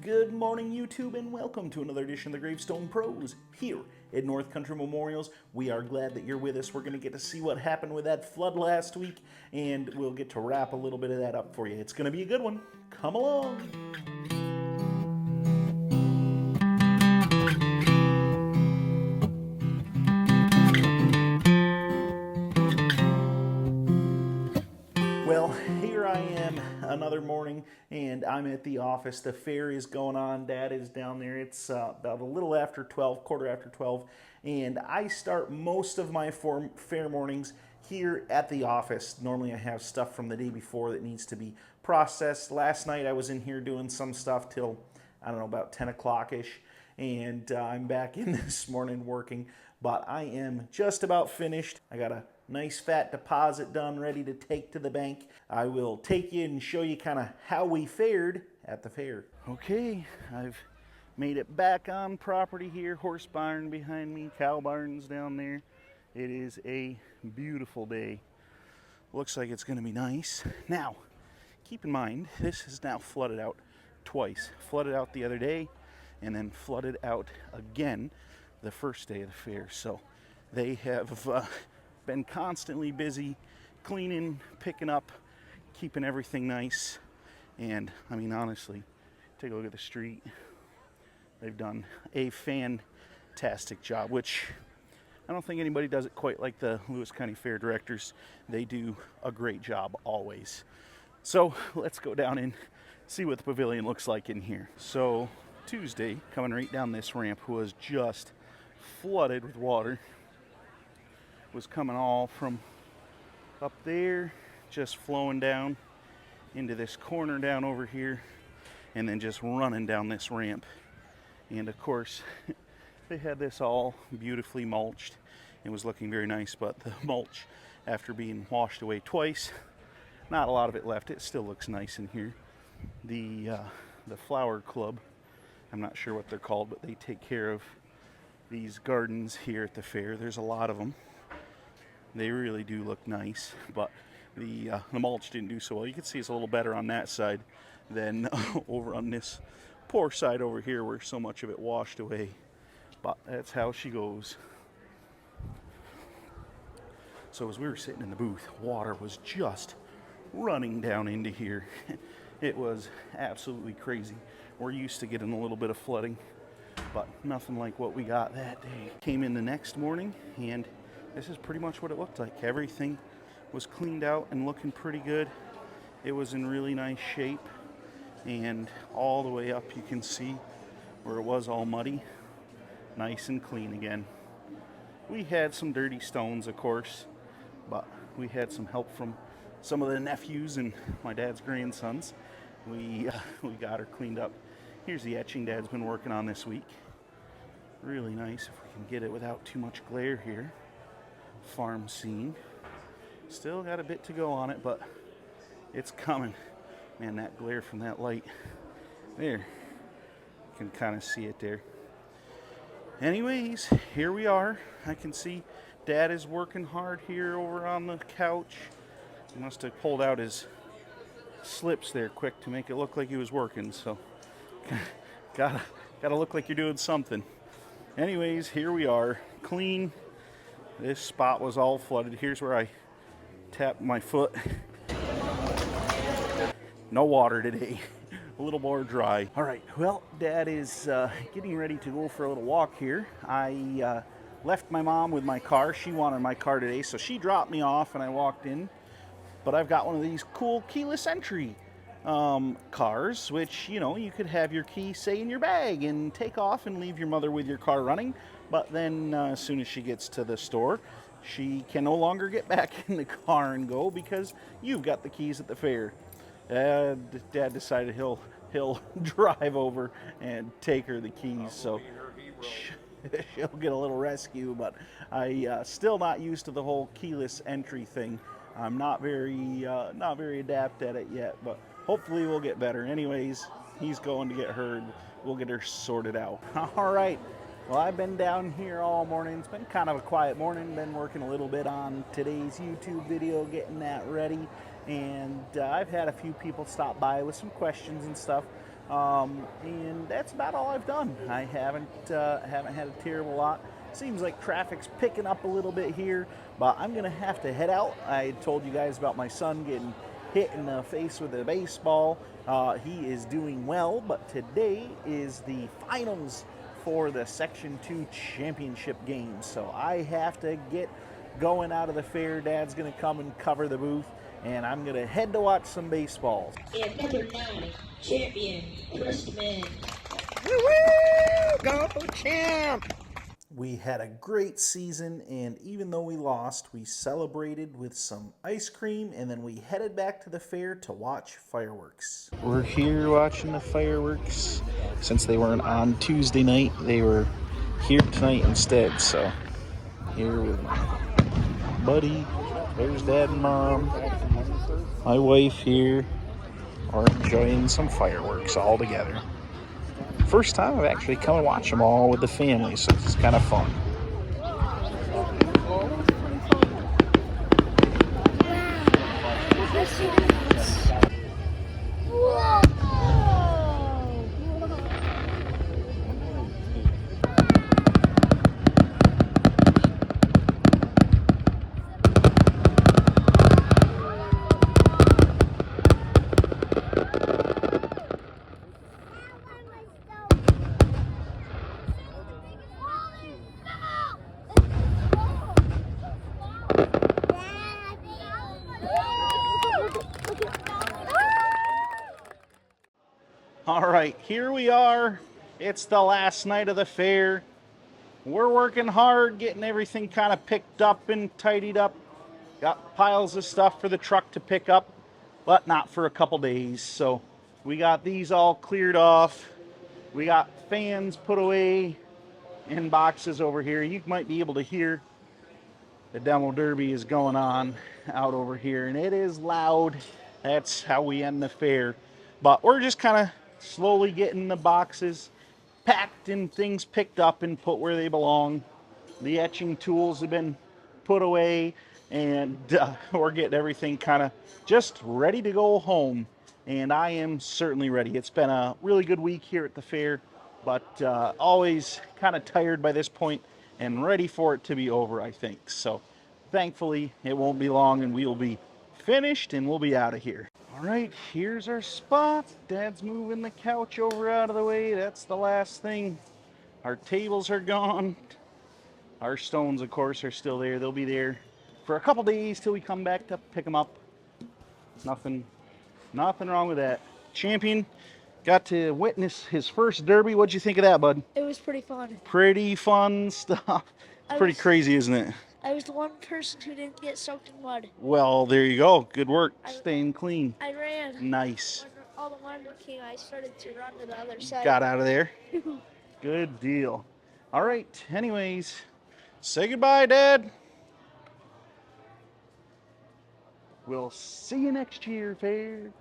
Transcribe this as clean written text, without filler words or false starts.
Good morning, YouTube, and welcome to another edition of the Gravestone Pros here at North Country Memorials. We are glad that you're with us. We're going to get to see what happened with that flood last week, and we'll get to wrap a little bit of that up for you. It's going to be a good one. Come along. Well, here I am another morning, and I'm at the office. The fair is going on. Dad is down there. It's about a little after 12, quarter after 12, and I start most of my fair mornings here at the office. Normally I have stuff from the day before that needs to be processed. Last night I was in here doing some stuff till, I don't know, about 10 o'clock-ish, and I'm back in this morning working, but I am just about finished. I got a nice fat deposit done, ready to take to the bank. I will take you and show you kind of how we fared at the fair. Okay, I've made it back on property here. Horse barn behind me, cow barns down there. It is a beautiful day. Looks like it's going to be nice. Now, keep in mind, this is now flooded out twice. Flooded out the other day, and then flooded out again the first day of the fair. So they have been constantly busy cleaning, picking up, keeping everything nice. And I mean, honestly, take a look at the street. They've done a fantastic job, which I don't think anybody does it quite like the Lewis County Fair directors. They do a great job always. So let's go down and see what the pavilion looks like in here. So Tuesday, coming right down this ramp, was just flooded with water. Was coming all from up there, just flowing down into this corner down over here, and then just running down this ramp. And of course, they had this all beautifully mulched. It was looking very nice, but the mulch, after being washed away twice, not a lot of it left. It still looks nice in here. The flower club, I'm not sure what they're called, but they take care of these gardens here at the fair. There's a lot of them. They really do look nice, but the mulch didn't do so well. You can see it's a little better on that side than over on this poor side over here where so much of it washed away. But that's how she goes. So as we were sitting in the booth, water was just running down into here. It was absolutely crazy. We're used to getting a little bit of flooding, but nothing like what we got that day. Came in the next morning, and this is pretty much what it looked like. Everything was cleaned out and looking pretty good. It was in really nice shape, and all the way up you can see where it was all muddy, nice and clean again. We had some dirty stones, of course, but we had some help from some of the nephews and my dad's grandsons. We got her cleaned up. Here's the etching Dad's been working on this week. Really nice if we can get it without too much glare here. Farm scene. Still got a bit to go on it, but it's coming. Man, that glare from that light there, you can kind of see it there. Anyways, here we are. I can see Dad is working hard here over on the couch. He must have pulled out his slips there quick to make it look like he was working, so gotta look like you're doing something. Anyways, here we are, clean. This spot was all flooded. Here's where I tapped my foot. No water today. A little more dry. All right, well, Dad is getting ready to go for a little walk here. I left my mom with my car. She wanted my car today, so she dropped me off and I walked in. But I've got one of these cool keyless entry cars, which, you know, you could have your key, say, in your bag and take off and leave your mother with your car running. But then as soon as she gets to the store, she can no longer get back in the car and go because you've got the keys at the fair. Dad decided he'll drive over and take her the keys, so she'll get a little rescue. But I still not used to the whole keyless entry thing. I'm not very adept at it yet, but hopefully we'll get better. Anyways, he's going to get her. We'll get her sorted out. All right. Well, I've been down here all morning. It's been kind of a quiet morning. Been working a little bit on today's YouTube video, getting that ready. And I've had a few people stop by with some questions and stuff. And that's about all I've done. I haven't had a terrible lot. Seems like traffic's picking up a little bit here, but I'm gonna have to head out. I told you guys about my son getting hit in the face with a baseball. He is doing well, but today is the finals for the Section 2 championship game. So I have to get going out of the fair. Dad's going to come and cover the booth, and I'm going to head to watch some baseball. And number 9, champion Christman. Woo-woo! Go champ! We had a great season, and even though we lost, we celebrated with some ice cream, and then we headed back to the fair to watch fireworks. We're here watching the fireworks. Since they weren't on Tuesday night, they were here tonight instead. So here with my buddy, there's Dad and Mom, my wife here. We're enjoying some fireworks all together. First time I've actually come and watched them all with the family, so it's kind of fun. All right, here we are. It's the last night of the fair. We're working hard, getting everything kind of picked up and tidied up. Got piles of stuff for the truck to pick up, but not for a couple days. So we got these all cleared off. We got fans put away in boxes over here. You might be able to hear the demo derby is going on out over here, and it is loud. That's how we end the fair. But we're just kind of slowly getting the boxes packed and things picked up and put where they belong. The etching tools have been put away, and we're getting everything kind of just ready to go home. And I am certainly ready. It's been a really good week here at the fair, but always kind of tired by this point and ready for it to be over, I think. So thankfully it won't be long and we'll be finished and we'll be out of here. All right, here's our spot. Dad's moving the couch over out of the way. That's the last thing. Our tables are gone. Our stones, of course, are still there. They'll be there for a couple days till we come back to pick them up. Nothing wrong with that. Champion got to witness his first derby. What'd you think of that, bud? It was pretty fun. Pretty fun stuff. It's pretty crazy, isn't it? I was the one person who didn't get soaked in mud. Well, there you go. Good work. Staying clean. I ran. Nice. When all the mud came, I started to run to the other side. Got out of there. Good deal. All right. Anyways, say goodbye, Dad. We'll see you next year, fair.